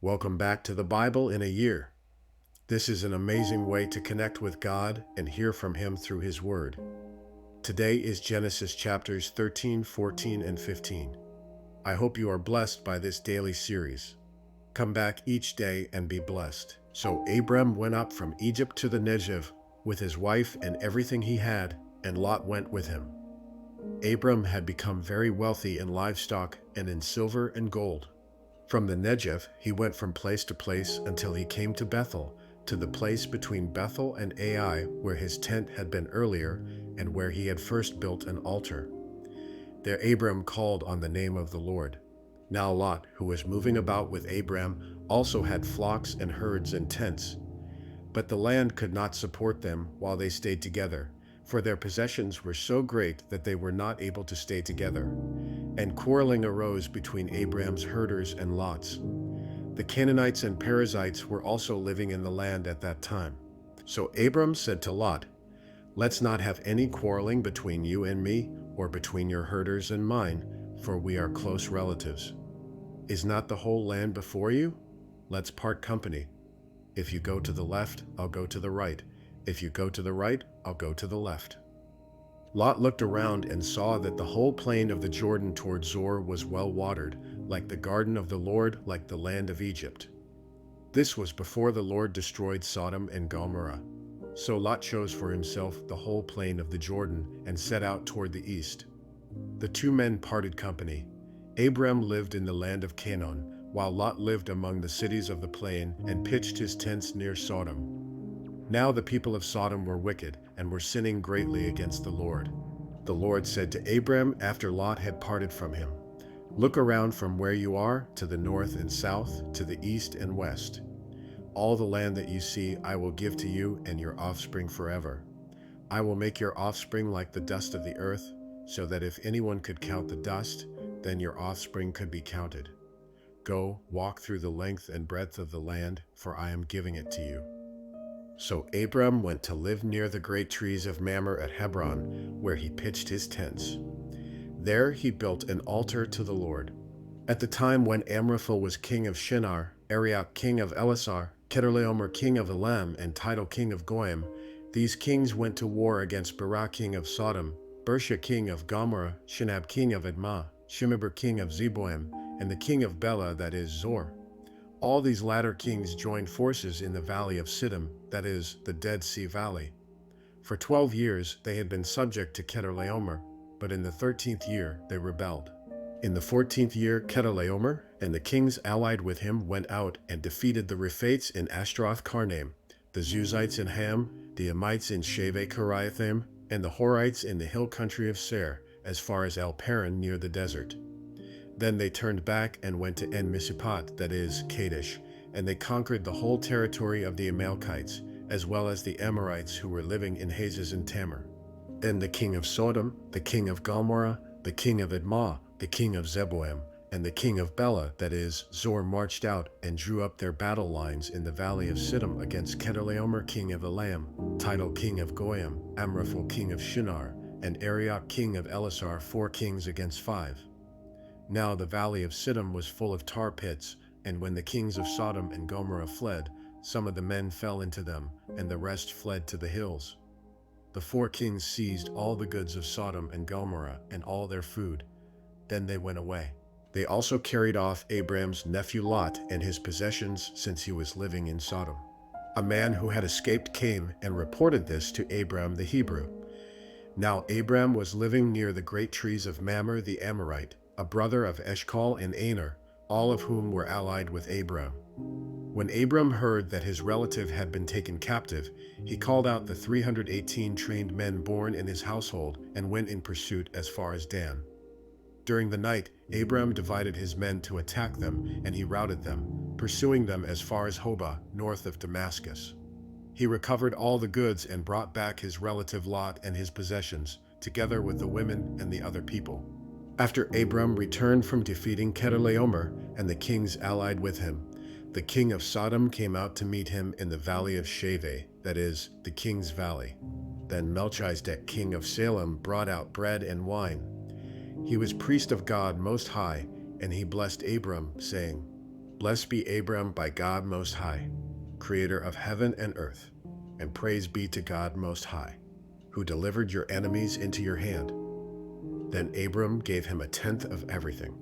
Welcome back to the Bible in a year. This is an amazing way to connect with God and hear from Him through His Word. Today is Genesis chapters 13, 14, and 15. I hope you are blessed by this daily series. Come back each day and be blessed. So Abram went up from Egypt to the Negev with his wife and everything he had, and Lot went with him. Abram had become very wealthy in livestock and in silver and gold. From the Negev, he went from place to place until he came to Bethel, to the place between Bethel and Ai, where his tent had been earlier, and where he had first built an altar. There Abram called on the name of the Lord. Now Lot, who was moving about with Abram, also had flocks and herds and tents. But the land could not support them while they stayed together, for their possessions were so great that they were not able to stay together. And quarreling arose between Abram's herders and Lot's. The Canaanites and Perizzites were also living in the land at that time. So Abram said to Lot, "Let's not have any quarreling between you and me, or between your herders and mine, for we are close relatives. Is not the whole land before you? Let's part company. If you go to the left, I'll go to the right. If you go to the right, I'll go to the left." Lot looked around and saw that the whole plain of the Jordan toward Zoar was well watered, like the garden of the Lord, like the land of Egypt. This was before the Lord destroyed Sodom and Gomorrah. So Lot chose for himself the whole plain of the Jordan and set out toward the east. The two men parted company. Abram lived in the land of Canaan, while Lot lived among the cities of the plain and pitched his tents near Sodom. Now the people of Sodom were wicked and were sinning greatly against the Lord. The Lord said to Abram after Lot had parted from him, "Look around from where you are to the north and south, to the east and west. All the land that you see I will give to you and your offspring forever. I will make your offspring like the dust of the earth, so that if anyone could count the dust, then your offspring could be counted. Go, walk through the length and breadth of the land, for I am giving it to you." So Abram went to live near the great trees of Mamre at Hebron, where he pitched his tents. There he built an altar to the Lord. At the time when Amraphel was king of Shinar, Arioch king of Elasar, Chedorlaomer king of Elam, and Tidal king of Goyim, these kings went to war against Bera king of Sodom, Bersha king of Gomorrah, Shinab king of Admah, Shemeber king of Zeboim, and the king of Bela, that is, Zor. All these latter kings joined forces in the valley of Siddim, that is, the Dead Sea Valley. For 12 years they had been subject to Chedorlaomer, but in the 13th year they rebelled. In the 14th year Chedorlaomer and the kings allied with him went out and defeated the Rephaites in Ashtaroth Karnaim, the Zuzites in Ham, the Amites in Shaveh Kiriathaim, and the Horites in the hill country of Seir, as far as El Paran near the desert. Then they turned back and went to En Mishpat, that is, Kadesh, and they conquered the whole territory of the Amalekites, as well as the Amorites who were living in Hazez and Tamar. Then the king of Sodom, the king of Gomorrah, the king of Admah, the king of Zeboim, and the king of Bela, that is, Zor, marched out and drew up their battle lines in the valley of Siddim against Chedorlaomer king of Elam, Tidal king of Goyim, Amraphel king of Shinar, and Arioch king of Elasar, 4 kings against 5. Now the valley of Siddim was full of tar pits, and when the kings of Sodom and Gomorrah fled, some of the men fell into them, and the rest fled to the hills. The 4 kings seized all the goods of Sodom and Gomorrah and all their food. Then they went away. They also carried off Abram's nephew Lot and his possessions, since he was living in Sodom. A man who had escaped came and reported this to Abram the Hebrew. Now Abram was living near the great trees of Mamre the Amorite, a brother of Eshcol and Aner, all of whom were allied with Abram. When Abram heard that his relative had been taken captive, he called out the 318 trained men born in his household and went in pursuit as far as Dan. During the night, Abram divided his men to attack them, and he routed them, pursuing them as far as Hobah, north of Damascus. He recovered all the goods and brought back his relative Lot and his possessions, together with the women and the other people. After Abram returned from defeating Chedorlaomer and the kings allied with him, the king of Sodom came out to meet him in the valley of Shaveh, that is, the king's valley. Then Melchizedek king of Salem brought out bread and wine. He was priest of God Most High, and he blessed Abram, saying, Blessed be Abram by God Most High, creator of heaven and earth, and praise be to God Most High, who delivered your enemies into your hand. Then Abram gave him a tenth of everything.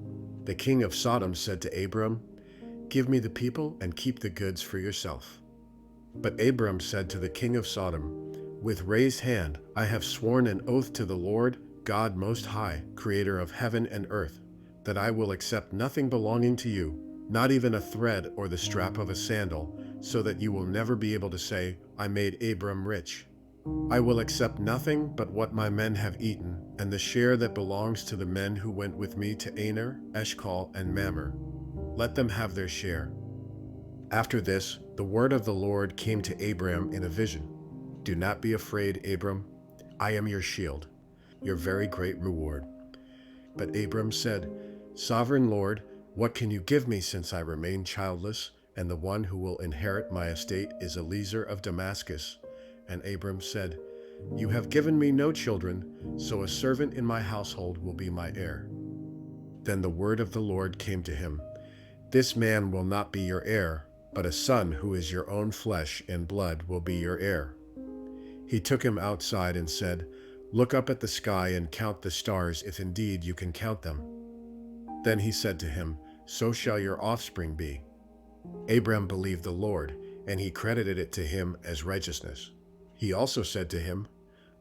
The king of Sodom said to Abram, "Give me the people and keep the goods for yourself." But Abram said to the king of Sodom, "With raised hand I have sworn an oath to the Lord, God Most High, creator of heaven and earth, that I will accept nothing belonging to you, not even a thread or the strap of a sandal, so that you will never be able to say, 'I made Abram rich.' I will accept nothing but what my men have eaten, and the share that belongs to the men who went with me to Aner, Eshcol, and Mamre. Let them have their share." After this, the word of the Lord came to Abram in a vision. "Do not be afraid, Abram. I am your shield, your very great reward." But Abram said, "Sovereign Lord, what can you give me since I remain childless, and the one who will inherit my estate is Eliezer of Damascus?" And Abram said, "You have given me no children, so a servant in my household will be my heir." Then the word of the Lord came to him, "This man will not be your heir, but a son who is your own flesh and blood will be your heir." He took him outside and said, "Look up at the sky and count the stars if indeed you can count them." Then he said to him, "So shall your offspring be." Abram believed the Lord, and he credited it to him as righteousness. He also said to him,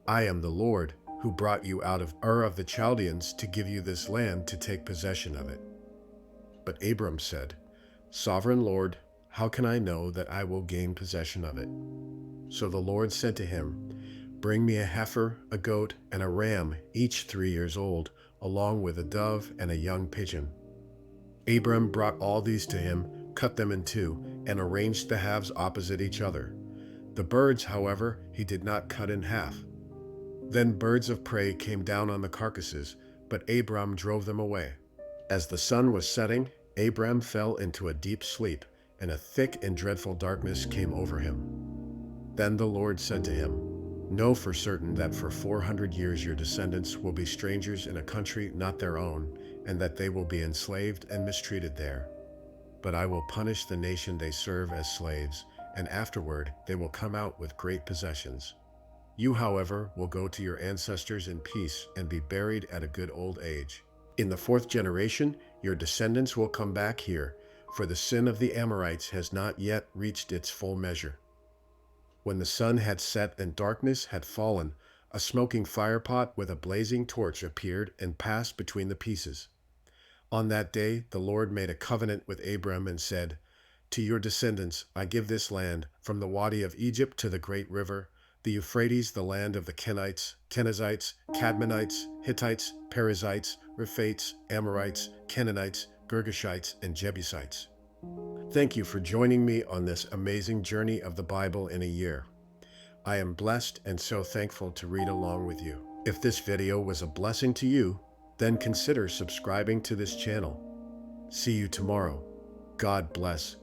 "I am the Lord, who brought you out of Ur of the Chaldeans to give you this land to take possession of it." But Abram said, "Sovereign Lord, how can I know that I will gain possession of it?" So the Lord said to him, "Bring me a heifer, a goat, and a ram, each 3 years old, along with a dove and a young pigeon." Abram brought all these to him, cut them in two, and arranged the halves opposite each other. The birds, however, he did not cut in half. Then birds of prey came down on the carcasses, but Abram drove them away. As the sun was setting, Abram fell into a deep sleep, and a thick and dreadful darkness came over him. Then the Lord said to him, "Know for certain that for 400 years your descendants will be strangers in a country not their own, and that they will be enslaved and mistreated there. But I will punish the nation they serve as slaves, and afterward they will come out with great possessions. You, however, will go to your ancestors in peace and be buried at a good old age. In the 4th generation, your descendants will come back here, for the sin of the Amorites has not yet reached its full measure." When the sun had set and darkness had fallen, a smoking firepot with a blazing torch appeared and passed between the pieces. On that day, the Lord made a covenant with Abram and said, "To your descendants I give this land, from the Wadi of Egypt to the great river, the Euphrates, the land of the Kenites, Kenizzites, Cadmonites, Hittites, Perizzites, Rephates, Amorites, Canaanites, Girgashites, and Jebusites." Thank you for joining me on this amazing journey of the Bible in a year. I am blessed and so thankful to read along with you. If this video was a blessing to you, then consider subscribing to this channel. See you tomorrow. God bless.